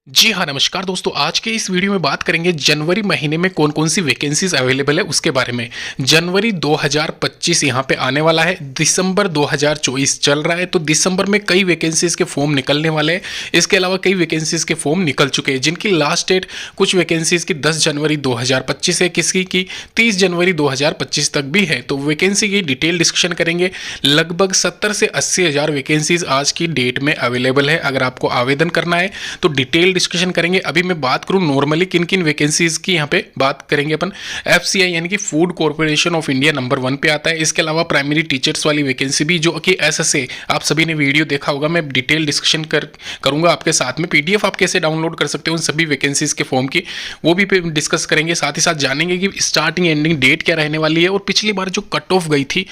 जी हाँ, नमस्कार दोस्तों। आज के इस वीडियो में बात करेंगे जनवरी महीने में कौन-कौन सी वैकेंसीज़ अवेलेबल है उसके बारे में। जनवरी 2025 यहाँ पे आने वाला है, दिसंबर 2024 चल रहा है, तो दिसंबर में कई वैकेंसीज़ के फॉर्म निकलने वाले हैं। इसके अलावा कई वैकेंसीज़ के फॉर्म निकल चुके हैं, जिनकी लास्ट डेट कुछ वैकेंसीज़ की 10 जनवरी 2025 है, किसी की 30 जनवरी 2025 तक भी है। तो वैकेंसी की डिटेल डिस्कशन करेंगे। लगभग 70 से 80 हज़ार वैकेंसीज़ आज की डेट में अवेलेबल है। अगर आपको आवेदन करना है तो डिटेल डिस्कशन करेंगे। अभी मैं बात करूं नॉर्मली किन किन वैकेंसीज की यहाँ पे बात करेंगे अपन। एफसीआई यानी कि food corporation of India number 1 पे आता है। इसके अलावा प्राइमरी टीचर्स वाली वैकेंसी भी, जो कि एसएसए, आप सभी ने वीडियो देखा होगा, मैं डिटेल डिस्कशन करूंगा आपके साथ में। पीडीएफ आप कैसे डाउनलोड कर सकते हो उन सभी वैकेंसीज के फॉर्म की, वो भी डिस्कस करेंगे। साथ ही साथ जानेंगे कि स्टार्टिंग एंडिंग डेट क्या रहने वाली है, और पिछली बार जो कट ऑफ गई थी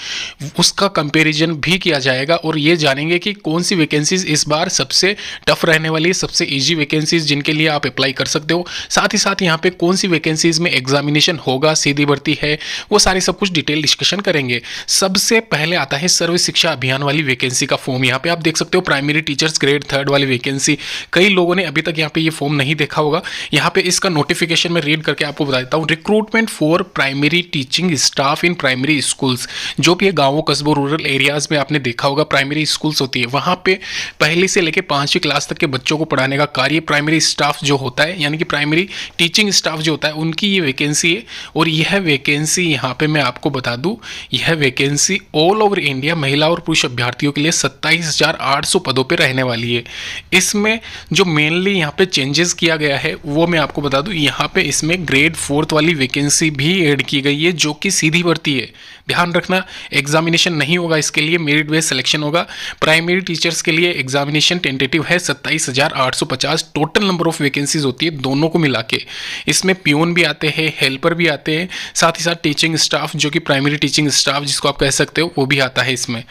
उसका कंपेरिजन भी किया जाएगा, और ये जानेंगे कि कौन सी वैकेंसीज इस बार सबसे टफ रहने वाली है, सबसे ईजी वैकेंसीज जिनके लिए आप अप्लाई कर सकते हो। साथ ही साथ यहाँ पे कौन सी वैकेंसीज में एग्जामिनेशन होगा, सीधी भर्ती है, वो सारी सब कुछ डिटेल डिस्कशन करेंगे। सबसे पहले आता है सर्व शिक्षा अभियान वाली वैकेंसी का फॉर्म। यहाँ पे आप देख सकते हो प्राइमरी टीचर्स ग्रेड 3 वाली वैकेंसी। कई लोगों ने अभी तक यहाँ पे ये फॉर्म नहीं देखा होगा। यहाँ पे इसका नोटिफिकेशन में रीड करके आपको बता देता हूँ। Recruitment for primary teaching staff in primary schools, जो कि गाँवों, कस्बों, रूरल एरियाज में आपने देखा होगा प्राइमरी स्कूल्स होती है, वहाँ पे पहली से लेकर 5वीं क्लास तक के बच्चों को पढ़ाने का कार्य प्राइमरी स्टाफ जो होता है, यानी कि प्राइमरी टीचिंग स्टाफ जो होता है, उनकी ये वैकेंसी है। और यह वैकेंसी यहाँ पे मैं आपको बता दूं, यह वैकेंसी ऑल ओवर इंडिया महिला और पुरुष अभ्यर्थियों के लिए 27,800 पदों पे रहने वाली है। इसमें जो मेनली यहाँ पे चेंजेस किया गया है वो मैं आपको बता दूं। यहाँ पे इसमें ग्रेड 4 वाली वैकेंसी भी ऐड की गई है, जो कि सीधी भर्ती है। ध्यान रखना, एग्जामिनेशन नहीं होगा, इसके लिए मेरिट बेस्ड सिलेक्शन होगा। प्राइमरी टीचर्स के लिए एग्जामिनेशन टेंटेटिव है 27,850। टोटल नंबर ऑफ वैकेंसीज होती है दोनों को मिला के। इसमें पियोन भी आते हैं, हेल्पर भी आते हैं, साथ ही साथ टीचिंग स्टाफ, जो कि प्राइमरी टीचिंग स्टाफ जिसको आप कह सकते हो, वो भी आता है इसमें।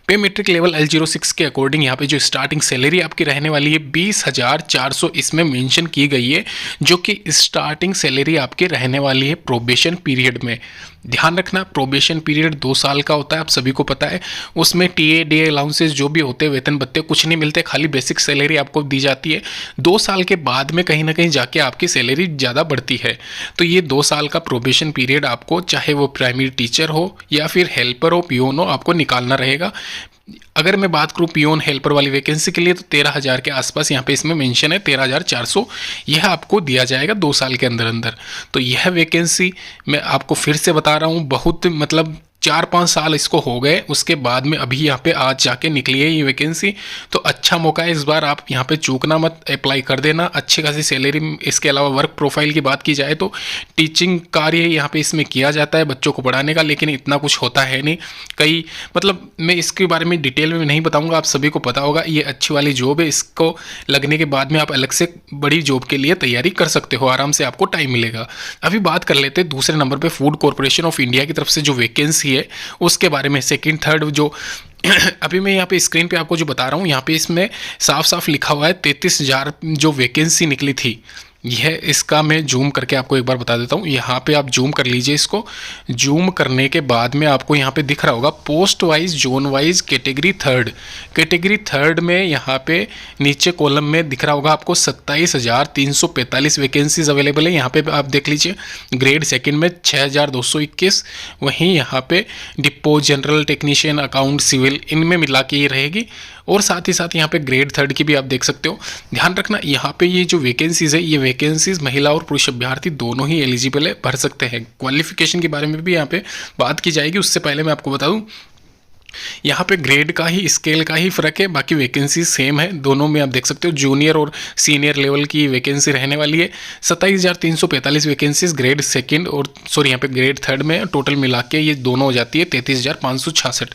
पे मेट्रिक लेवल L06 के अकॉर्डिंग यहाँ पे जो स्टार्टिंग सैलरी आपकी रहने वाली है 20,400 इसमें मेंशन की गई है, जो कि स्टार्टिंग सैलरी आपकी रहने वाली है प्रोबेशन पीरियड में। ध्यान रखना, प्रोबेशन पीरियड 2 साल का होता है, आप सभी को पता है। उसमें टीए डे अलाउंसेस जो भी होते हैं, वेतन भत्ते कुछ नहीं मिलते, खाली बेसिक सैलरी आपको दी जाती है। 2 साल के बाद में कहीं ना कहीं जाके आपकी सैलरी ज़्यादा बढ़ती है। तो ये 2 साल का प्रोबेशन पीरियड आपको, चाहे वो प्राइमरी टीचर हो या फिर हेल्पर हो, पियोन हो, आपको निकालना रहेगा। अगर मैं बात करूं पियोन हेल्पर वाली वैकेंसी के लिए, तो 13,000 के आसपास यहाँ पे इसमें मेंशन है, 13,400 यह आपको दिया जाएगा 2 साल के अंदर अंदर। तो यह वैकेंसी मैं आपको फिर से बता रहा हूँ, बहुत मतलब 4-5 साल इसको हो गए, उसके बाद में अभी यहाँ पे आज जाके निकली है ये वैकेंसी। तो अच्छा मौका है, इस बार आप यहाँ पे चूकना मत, अप्लाई कर देना। अच्छी खासी सैलरी। इसके अलावा वर्क प्रोफाइल की बात की जाए तो टीचिंग कार्य यहाँ पे इसमें किया जाता है बच्चों को पढ़ाने का, लेकिन इतना कुछ होता है नहीं। कई मतलब मैं इसके बारे में डिटेल में नहीं बताऊँगा, आप सभी को पता होगा। ये अच्छी वाली जॉब है, इसको लगने के बाद में आप अलग से बड़ी जॉब के लिए तैयारी कर सकते हो, आराम से आपको टाइम मिलेगा। अभी बात कर लेते हैं दूसरे नंबर पर फूड कॉर्पोरेशन ऑफ इंडिया की तरफ से जो वैकेंसी है उसके बारे में। सेकंड थर्ड जो अभी मैं यहाँ पे स्क्रीन पे आपको जो बता रहा हूँ, यहाँ पे इसमें साफ साफ लिखा हुआ है 33,000 जो वैकेंसी निकली थी। यह इसका मैं जूम करके आपको एक बार बता देता हूँ। यहाँ पे आप जूम कर लीजिए इसको। जूम करने के बाद में आपको यहाँ पे दिख रहा होगा post wise, zone wise, category third. Category third में यहाँ पे नीचे कॉलम में दिख रहा होगा आपको 27,345 वैकेंसीज अवेलेबल है। यहाँ पे आप देख लीजिए। ग्रेड सेकंड में 6,221, वहीं यहाँ पे depot, general technician, account, civil, इनमें मिला के ये रहेगी। और साथ ही साथ यहाँ पे ग्रेड थर्ड की भी आप देख सकते हो। ध्यान रखना, यहाँ पे ये जो वैकेंसीज है, ये वैकेंसीज महिला और पुरुष अभ्यर्थी दोनों ही एलिजिबल है, भर सकते हैं। क्वालिफिकेशन के बारे में भी यहाँ पे बात की जाएगी। उससे पहले मैं आपको बता दूं, यहाँ पे ग्रेड का ही, स्केल का ही फ़र्क है, बाकी वैकेंसी सेम है दोनों में। आप देख सकते हो जूनियर और सीनियर लेवल की वैकेंसी रहने वाली है। 27,345 वैकेंसीज ग्रेड सेकंड और यहाँ पे ग्रेड थर्ड में टोटल मिला के ये दोनों हो जाती है 33,566,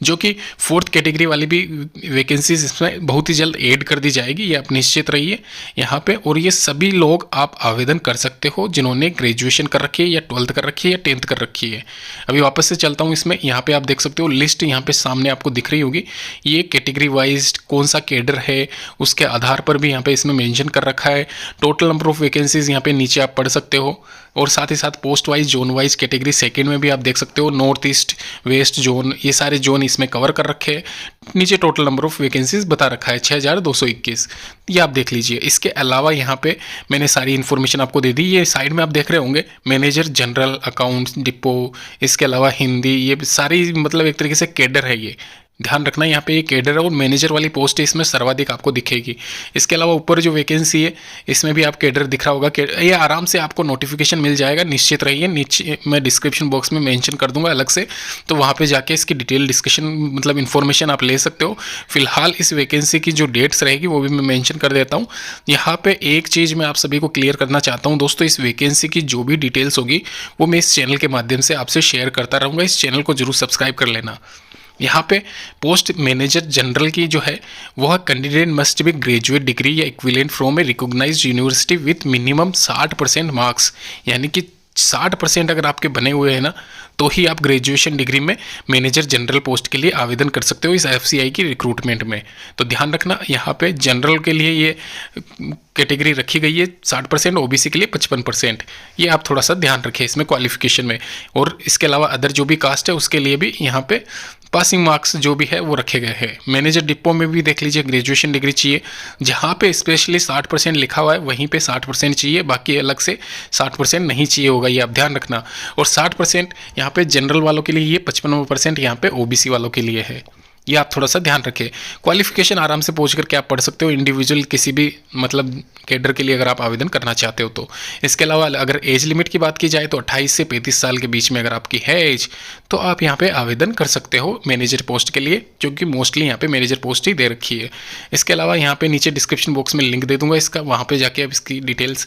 जो कि फोर्थ कैटेगरी वाली भी वैकेंसीज इसमें बहुत ही जल्द ऐड कर दी जाएगी, ये आप निश्चित रहिए यहाँ पे। और ये सभी लोग आप आवेदन कर सकते हो जिन्होंने ग्रेजुएशन कर रखी है, या 12th कर रखी है, या 10th कर रखी है। अभी वापस से चलता हूँ इसमें। यहाँ पे आप देख सकते हो लिस्ट यहाँ पे सामने आपको दिख रही होगी। ये कैटेगरी वाइज कौन सा कैडर है उसके आधार पर भी यहाँ पे इसमें मेंशन कर रखा है। टोटल नंबर ऑफ वैकेंसीज यहाँ पे नीचे आप पढ़ सकते हो। और साथ ही साथ post wise zone wise category second में भी आप देख सकते हो, नॉर्थ ईस्ट वेस्ट जोन, ये सारे जोन इसमें कवर कर रखे हैं। नीचे टोटल नंबर ऑफ वैकेंसीज बता रखा है 6221, ये आप देख लीजिए। इसके अलावा यहाँ पे मैंने सारी इन्फॉर्मेशन आपको दे दी। ये साइड में आप देख रहे होंगे मैनेजर जनरल अकाउंट्स डिपो, इसके अलावा हिंदी, ये सारी मतलब एक तरीके से कैडर है। ये ध्यान रखना, यहाँ पे ये कैडर और मैनेजर वाली पोस्ट है, इसमें सर्वाधिक आपको दिखेगी। इसके अलावा ऊपर जो वैकेंसी है इसमें भी आप कैडर दिख रहा होगा, ये आराम से आपको नोटिफिकेशन मिल जाएगा, निश्चित रहिए। नीचे मैं डिस्क्रिप्शन बॉक्स में मेंशन कर दूंगा अलग से, तो वहाँ पे जाके इसकी डिटेल डिस्कशन मतलब इन्फॉर्मेशन आप ले सकते हो। फिलहाल इस वैकेंसी की जो डेट्स रहेगी वो भी मैं मेंशन कर देता हूँ। यहाँ पे एक चीज़ मैं आप सभी को क्लियर करना चाहता हूँ दोस्तों, इस वैकेंसी की जो भी डिटेल्स होगी वो मैं इस चैनल के माध्यम से आपसे शेयर करता रहूँगा। इस चैनल को जरूर सब्सक्राइब कर लेना। यहाँ पे पोस्ट मैनेजर जनरल की जो है वह candidate must be graduate degree या equivalent from a recognised university with minimum 60% marks, यानी कि 60% अगर आपके बने हुए हैं ना तो ही आप ग्रेजुएशन डिग्री में मैनेजर जनरल पोस्ट के लिए आवेदन कर सकते हो इस एफसीआई की रिक्रूटमेंट में। तो ध्यान रखना, यहाँ पे जनरल के लिए ये कैटेगरी रखी गई है 60%, ओबीसी के लिए 55%। ये आप थोड़ा सा ध्यान रखें इसमें क्वालिफिकेशन में। और इसके अलावा अदर जो भी कास्ट है उसके लिए भी यहाँ पे पासिंग मार्क्स जो भी है वो रखे गए हैं। मैनेजर डिपो में भी देख लीजिए ग्रेजुएशन डिग्री चाहिए, जहाँ पे स्पेशली 60% लिखा हुआ है वहीं पे 60% चाहिए, बाकी अलग से 60% नहीं चाहिए होगा, ये आप ध्यान रखना। और 60% यहाँ पे जनरल वालों के लिए, ये 55% यहाँ पे ओबीसी वालों के लिए है, ये आप थोड़ा सा ध्यान रखें। क्वालिफिकेशन आराम से पहुंच करके आप पढ़ सकते हो इंडिविजुअल किसी भी मतलब कैडर के लिए अगर आप आवेदन करना चाहते हो तो। इसके अलावा अगर एज लिमिट की बात की जाए तो 28 से 35 साल के बीच में अगर आपकी है एज, तो आप यहाँ पे आवेदन कर सकते हो मैनेजर पोस्ट के लिए, जो कि मोस्टली यहाँ पे मैनेजर पोस्ट ही दे रखी है। इसके अलावा यहाँ पे नीचे डिस्क्रिप्शन बॉक्स में लिंक दे दूंगा इसका, वहाँ पे जाके आप इसकी डिटेल्स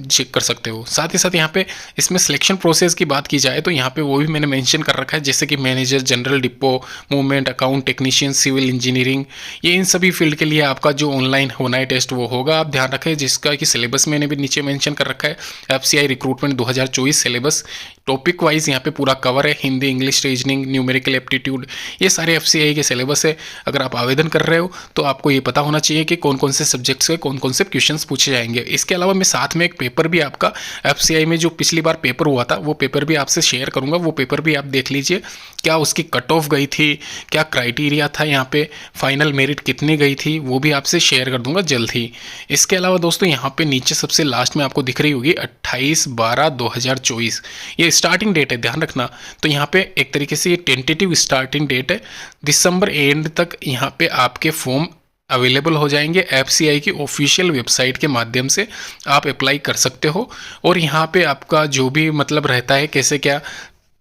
चेक कर सकते हो। साथ ही साथ यहाँ पे इसमें सिलेक्शन प्रोसेस की बात की जाए तो यहाँ पे वो भी मैंने मेंशन कर रखा है, जैसे कि manager general depot, movement account technician, civil engineering, ये इन सभी फील्ड के लिए आपका जो ऑनलाइन होना है टेस्ट वो होगा। आप ध्यान रखें, जिसका कि सिलेबस मैंने भी नीचे मेंशन कर रखा है, FCI recruitment 2024 syllabus topic wise यहाँ पे पूरा कवर है। Hindi, English, reasoning, numerical aptitude, ये सारे एफसीआई के सिलेबस है। अगर आप आवेदन कर रहे हो तो आपको ये पता होना चाहिए कि कौन कौन से सब्जेक्ट्स के कौन कौन से क्वेश्चंस पूछे जाएंगे। इसके अलावा मैं साथ में एक पेपर भी आपका एफसीआई में जो पिछली बार पेपर हुआ था वो पेपर भी आपसे शेयर करूंगा, वो पेपर भी आप देख लीजिए, क्या उसकी कट ऑफ गई थी, क्या क्राइटेरिया था, यहाँ पे फाइनल मेरिट कितनी गई थी, वो भी आपसे शेयर कर दूंगा जल्द ही। इसके अलावा दोस्तों यहाँ पे नीचे सबसे लास्ट में आपको दिख रही होगी 28/12/2024, ये स्टार्टिंग डेट है, ध्यान रखना। तो यहाँ पे एक तरीके से ये टेंटेटिव स्टार्टिंग डेट है, दिसंबर एंड तक यहाँ पे आपके फॉर्म अवेलेबल हो जाएंगे। एफसीआई की ऑफिशियल वेबसाइट के माध्यम से आप अप्लाई कर सकते हो। और यहाँ पे आपका जो भी मतलब रहता है, कैसे क्या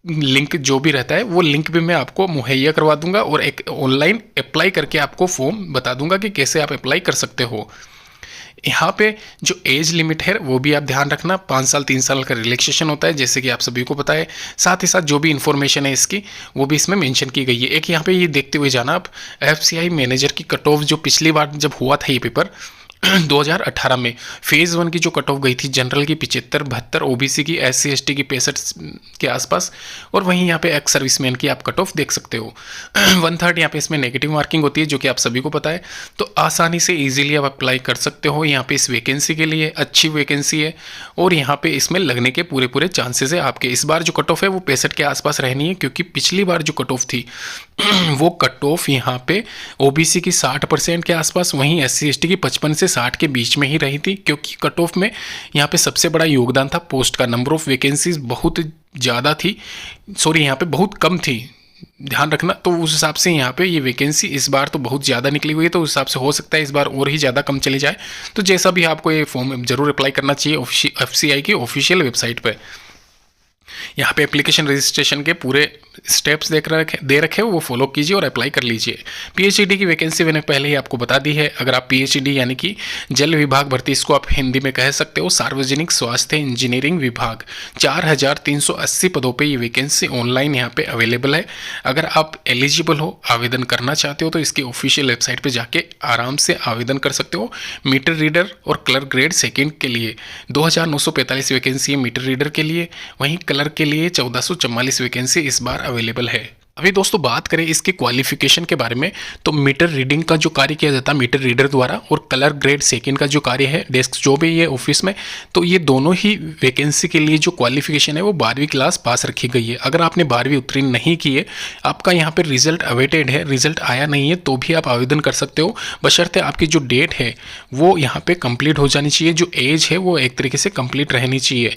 लिंक जो भी रहता है वो लिंक भी मैं आपको मुहैया करवा दूंगा, और एक ऑनलाइन अप्लाई करके आपको फॉर्म बता दूंगा कि कैसे आप अप्लाई कर सकते हो। यहाँ पे जो एज लिमिट है वो भी आप ध्यान रखना, 5 साल 3 साल का रिलैक्सेशन होता है, जैसे कि आप सभी को पता है। साथ ही साथ जो भी इन्फॉर्मेशन है इसकी वो भी इसमें मेंशन की गई है। एक यहाँ पे ये देखते हुए जाना आप, एफसीआई मैनेजर की कट ऑफ जो पिछली बार जब हुआ था ये पेपर 2018 में फेज़ 1 की जो कट ऑफ गई थी जनरल की 75-72, ओबीसी की, एससी एसटी की 65 के आसपास, और वहीं यहाँ पे एक्स सर्विसमैन की आप कट ऑफ देख सकते हो 1/3 यहाँ पे इसमें नेगेटिव मार्किंग होती है, जो कि आप सभी को पता है। तो आसानी से इजीली आप अप्लाई कर सकते हो यहाँ पे इस वैकेंसी के लिए, अच्छी वैकेंसी है और यहाँ पे इसमें लगने के पूरे चांसेस है आपके। इस बार जो कट ऑफ है वो 65 के आसपास रहनी है, क्योंकि पिछली बार जो कट ऑफ थी वो कट ऑफ यहाँ पे ओबीसी की 60% के आसपास, वहीं एससी एसटी की 55 से 60 के बीच में ही रही थी, क्योंकि कट ऑफ में यहाँ पे सबसे बड़ा योगदान था पोस्ट का। नंबर ऑफ वैकेंसीज बहुत ज़्यादा थी, सॉरी यहाँ पे बहुत कम थी, ध्यान रखना। तो उस हिसाब से यहाँ पे ये वैकेंसी इस बार तो बहुत ज़्यादा निकली हुई है, तो उस हिसाब से हो सकता है इस बार और ही ज़्यादा कम चली जाए। तो जैसा भी आपको ये फॉर्म जरूर अप्लाई करना चाहिए एफसीआई की ऑफिशियल वेबसाइट पर। यहाँ पे एप्लीकेशन रजिस्ट्रेशन के पूरे स्टेप्स दे रखे हो, वो फॉलो कीजिए और अप्लाई कर लीजिए। पीएचडी की वैकेंसी मैंने पहले ही आपको बता दी है। अगर आप पीएचडी यानी कि जल विभाग भर्ती, इसको आप हिंदी में कह सकते हो, सार्वजनिक स्वास्थ्य इंजीनियरिंग विभाग, 4380 पदों पे ये वैकेंसी ऑनलाइन यहाँ पे अवेलेबल है। अगर आप एलिजिबल हो, आवेदन करना चाहते हो, तो इसकी ऑफिशियल वेबसाइट पर जाके आराम से आवेदन कर सकते हो। मीटर रीडर और क्लर्क ग्रेड सेकेंड के लिए 2945 वैकेंसी है मीटर रीडर के लिए, वहीं क्लर्क के लिए 1444 वैकेंसी इस बार अवेलेबल है। अभी दोस्तों बात करें इसके क्वालिफिकेशन के बारे में, तो मीटर रीडिंग का जो कार्य किया जाता है मीटर रीडर द्वारा, और कलर ग्रेड सेकंड का जो कार्य है डेस्क जो भी है ऑफिस में, तो ये दोनों ही वैकेंसी के लिए जो क्वालिफिकेशन है वो 12वीं क्लास पास रखी गई है। अगर आपने 12वीं उत्तीर्ण नहीं की है, आपका यहाँ पर रिजल्ट अवेटेड है, रिजल्ट आया नहीं है, तो भी आप आवेदन कर सकते हो, बशर्ते आपकी जो डेट है वो यहाँ पे कंप्लीट हो जानी चाहिए, जो एज है वो एक तरीके से कंप्लीट रहनी चाहिए,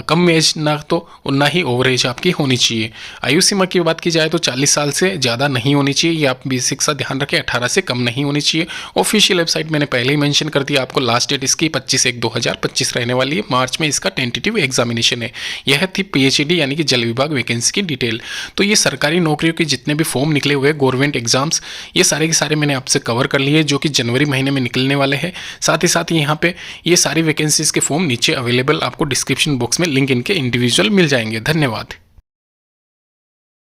कम एज ना तो ना ही ओवर एज आपकी होनी चाहिए। आयु सीमा की बात की जाए तो 40 साल से ज़्यादा नहीं होनी चाहिए, ये आप बेसिक सा ध्यान रखें, 18 से कम नहीं होनी चाहिए। ऑफिशियल वेबसाइट मैंने पहले ही मेंशन कर दिया आपको, लास्ट डेट इसकी 25/1/2025 रहने वाली है, मार्च में इसका टेंटेटिव एग्जामिनेशन है। यह थी पीएचईडी यानी कि जल विभाग वैकेंसी की डिटेल। तो ये सरकारी नौकरियों के जितने भी फॉर्म निकले हुए गवर्नमेंट एग्जाम्स, ये सारे के सारे मैंने आपसे कवर कर लिए, जो कि जनवरी महीने में निकलने वाले हैं। साथ ही साथ यहाँ पे ये सारी वैकेंसीज के फॉर्म नीचे अवेलेबल, आपको डिस्क्रिप्शन बॉक्स में लिंक इनके इंडिविजुअल मिल जाएंगे। धन्यवाद।